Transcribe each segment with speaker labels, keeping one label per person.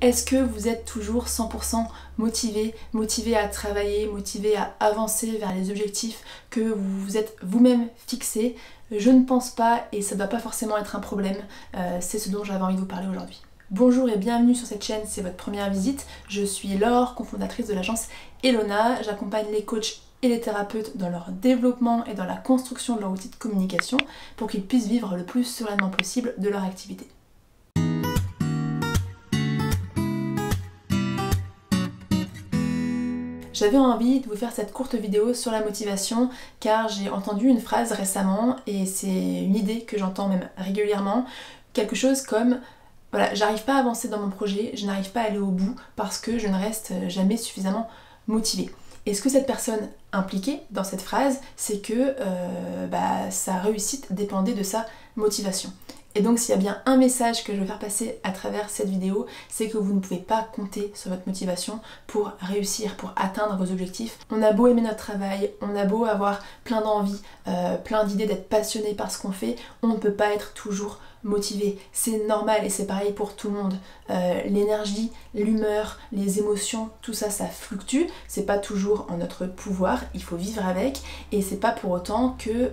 Speaker 1: Est-ce que vous êtes toujours 100% motivé à travailler, motivé à avancer vers les objectifs que vous vous êtes vous-même fixés? Je ne pense pas et ça ne doit pas forcément être un problème. C'est ce dont j'avais envie de vous parler aujourd'hui. Bonjour et bienvenue sur cette chaîne, c'est votre première visite. Je suis Laure, cofondatrice de l'agence Elona. J'accompagne les coachs et les thérapeutes dans leur développement et dans la construction de leur outil de communication pour qu'ils puissent vivre le plus sereinement possible de leur activité. J'avais envie de vous faire cette courte vidéo sur la motivation car j'ai entendu une phrase récemment et c'est une idée que j'entends même régulièrement, quelque chose comme voilà, j'arrive pas à avancer dans mon projet, je n'arrive pas à aller au bout parce que je ne reste jamais suffisamment motivée. Et ce que cette personne impliquait dans cette phrase, c'est que sa réussite dépendait de sa motivation. Et donc s'il y a bien un message que je veux faire passer à travers cette vidéo, c'est que vous ne pouvez pas compter sur votre motivation pour réussir, pour atteindre vos objectifs. On a beau aimer notre travail, on a beau avoir plein d'envies, plein d'idées, d'être passionné par ce qu'on fait, on ne peut pas être toujours motivé. C'est normal et c'est pareil pour tout le monde. L'énergie, l'humeur, les émotions, tout ça, ça fluctue. C'est pas toujours en notre pouvoir, il faut vivre avec et c'est pas pour autant que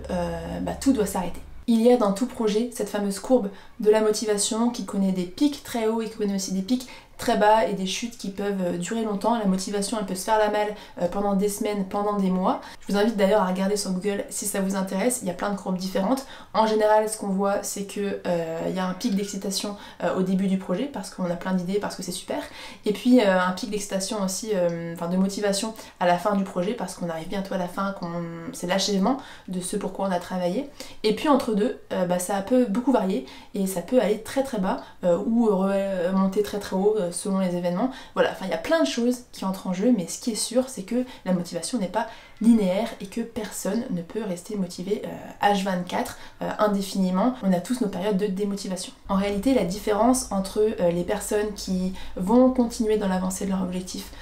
Speaker 1: tout doit s'arrêter. Il y a dans tout projet cette fameuse courbe de la motivation qui connaît des pics très hauts et qui connaît aussi des pics très bas et des chutes qui peuvent durer longtemps. La motivation elle peut se faire la malle pendant des semaines, pendant des mois. Je vous invite d'ailleurs à regarder sur Google si ça vous intéresse, il y a plein de courbes différentes. En général ce qu'on voit c'est que il y a un pic d'excitation au début du projet parce qu'on a plein d'idées, parce que c'est super. Et puis un pic d'excitation aussi, de motivation à la fin du projet parce qu'on arrive bientôt à la fin, c'est l'achèvement de ce pourquoi on a travaillé. Et puis entre deux, ça peut beaucoup varier et ça peut aller très très bas ou remonter très très haut selon les événements. Voilà, enfin il y a plein de choses qui entrent en jeu, mais ce qui est sûr c'est que la motivation n'est pas linéaire et que personne ne peut rester motivé H24 indéfiniment. On a tous nos périodes de démotivation. En réalité, la différence entre les personnes qui vont continuer dans l'avancée de leur objectif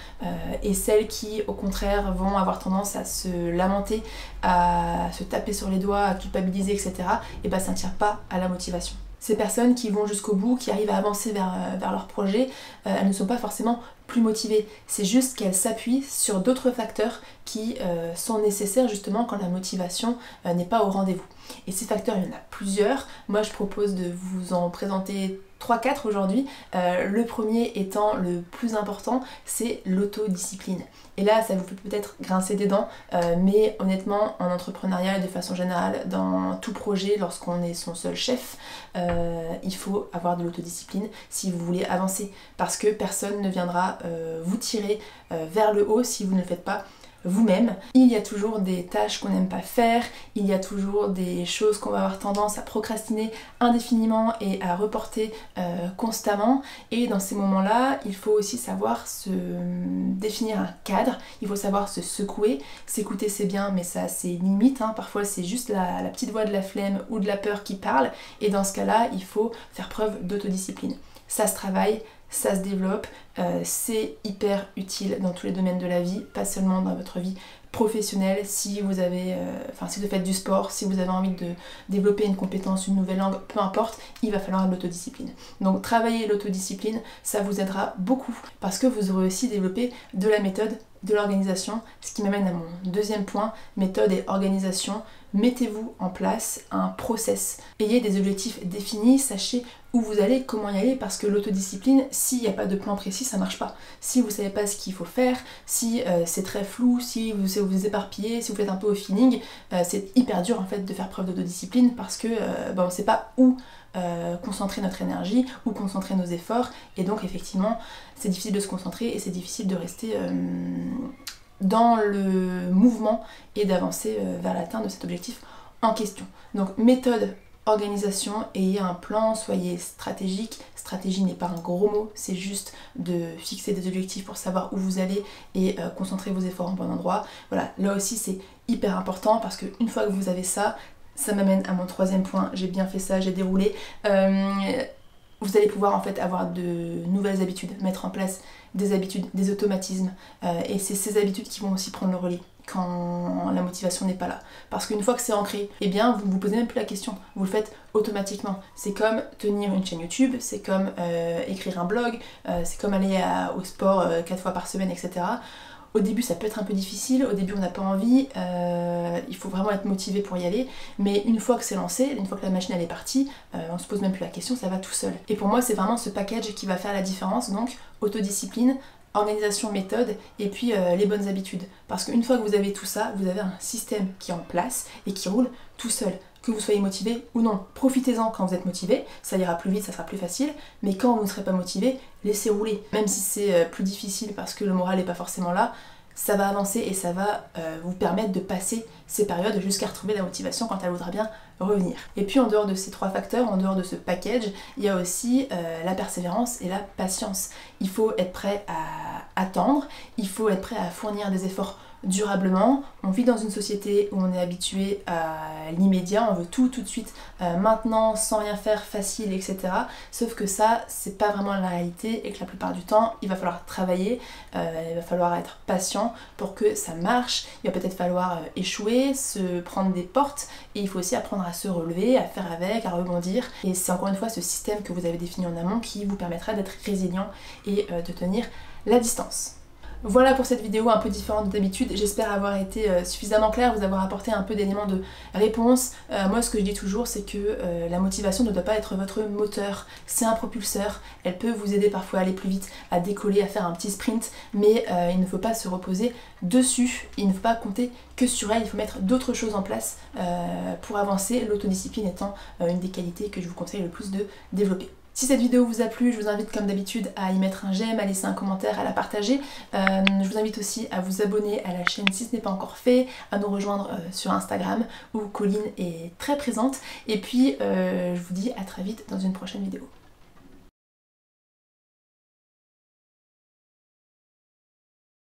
Speaker 1: et celles qui, au contraire, vont avoir tendance à se lamenter, à se taper sur les doigts, à culpabiliser, etc., et ça ne tient pas à la motivation. Ces personnes qui vont jusqu'au bout, qui arrivent à avancer vers leur projet, elles ne sont pas forcément plus motivées. C'est juste qu'elles s'appuient sur d'autres facteurs qui sont nécessaires justement quand la motivation n'est pas au rendez-vous. Et ces facteurs, il y en a plusieurs. Moi, je propose de vous en présenter 3-4 aujourd'hui. Le premier étant le plus important, c'est l'autodiscipline. Et là, ça vous fait peut-être grincer des dents, mais honnêtement, en entrepreneuriat et de façon générale, dans tout projet, lorsqu'on est son seul chef, il faut avoir de l'autodiscipline si vous voulez avancer. Parce que personne ne viendra vous tirer vers le haut si vous ne le faites pas vous-même. Il y a toujours des tâches qu'on n'aime pas faire, il y a toujours des choses qu'on va avoir tendance à procrastiner indéfiniment et à reporter constamment, et dans ces moments-là, il faut aussi savoir se définir un cadre, il faut savoir se secouer, s'écouter c'est bien mais ça c'est limite, parfois c'est juste la petite voix de la flemme ou de la peur qui parle, et dans ce cas-là, il faut faire preuve d'autodiscipline. Ça se travaille, ça se développe, c'est hyper utile dans tous les domaines de la vie, pas seulement dans votre vie professionnelle. Si vous avez, si vous faites du sport, si vous avez envie de développer une compétence, une nouvelle langue, peu importe, il va falloir de l'autodiscipline. Donc travailler l'autodiscipline, ça vous aidera beaucoup parce que vous aurez aussi développé de la méthode, de l'organisation, ce qui m'amène à mon deuxième point, méthode et organisation. Mettez-vous en place un process. Ayez des objectifs définis, sachez où vous allez, comment y aller, parce que l'autodiscipline, s'il n'y a pas de plan précis, ça marche pas. Si vous savez pas ce qu'il faut faire, si c'est très flou, si vous éparpillez, si vous faites un peu au feeling, c'est hyper dur en fait de faire preuve d'autodiscipline parce que on ne sait pas où concentrer notre énergie, où concentrer nos efforts, et donc effectivement c'est difficile de se concentrer et c'est difficile de rester dans le mouvement et d'avancer vers l'atteinte de cet objectif en question. Donc méthode, organisation, ayez un plan, soyez stratégique. Stratégie n'est pas un gros mot, c'est juste de fixer des objectifs pour savoir où vous allez et concentrer vos efforts en bon endroit. Voilà, là aussi c'est hyper important parce qu'une fois que vous avez ça, ça m'amène à mon troisième point. J'ai bien fait ça, j'ai déroulé. Vous allez pouvoir en fait avoir de nouvelles habitudes, mettre en place des habitudes, des automatismes, et c'est ces habitudes qui vont aussi prendre le relais. quand la motivation n'est pas là. Parce qu'une fois que c'est ancré, eh bien vous ne vous posez même plus la question, vous le faites automatiquement. C'est comme tenir une chaîne YouTube, c'est comme écrire un blog, c'est comme aller au sport 4 fois par semaine, etc. Au début ça peut être un peu difficile, au début on n'a pas envie, il faut vraiment être motivé pour y aller, mais une fois que c'est lancé, une fois que la machine elle est partie, on se pose même plus la question, ça va tout seul. Et pour moi c'est vraiment ce package qui va faire la différence, donc autodiscipline, organisation, méthode et puis les bonnes habitudes. Parce qu'une fois que vous avez tout ça, vous avez un système qui est en place et qui roule tout seul. Que vous soyez motivé ou non, profitez-en quand vous êtes motivé, ça ira plus vite, ça sera plus facile, mais quand vous ne serez pas motivé, laissez rouler. Même si c'est plus difficile parce que le moral n'est pas forcément là, ça va avancer et ça va vous permettre de passer ces périodes jusqu'à retrouver la motivation quand elle voudra bien revenir. Et puis en dehors de ces 3 facteurs, en dehors de ce package, il y a aussi la persévérance et la patience. Il faut être prêt à attendre, il faut être prêt à fournir des efforts durablement. On vit dans une société où on est habitué à l'immédiat, on veut tout de suite, maintenant, sans rien faire, facile, etc. Sauf que ça, c'est pas vraiment la réalité et que la plupart du temps, il va falloir travailler, il va falloir être patient pour que ça marche, il va peut-être falloir échouer, se prendre des portes et il faut aussi apprendre à se relever, à faire avec, à rebondir. Et c'est encore une fois ce système que vous avez défini en amont qui vous permettra d'être résilient et de tenir la distance. Voilà pour cette vidéo un peu différente d'habitude, j'espère avoir été suffisamment claire, vous avoir apporté un peu d'éléments de réponse. Moi ce que je dis toujours c'est que la motivation ne doit pas être votre moteur, c'est un propulseur, elle peut vous aider parfois à aller plus vite, à décoller, à faire un petit sprint, mais il ne faut pas se reposer dessus, il ne faut pas compter que sur elle, il faut mettre d'autres choses en place pour avancer, l'autodiscipline étant une des qualités que je vous conseille le plus de développer. Si cette vidéo vous a plu, je vous invite comme d'habitude à y mettre un j'aime, à laisser un commentaire, à la partager. Je vous invite aussi à vous abonner à la chaîne si ce n'est pas encore fait, à nous rejoindre sur Instagram où Colline est très présente. Et puis je vous dis à très vite dans une prochaine vidéo.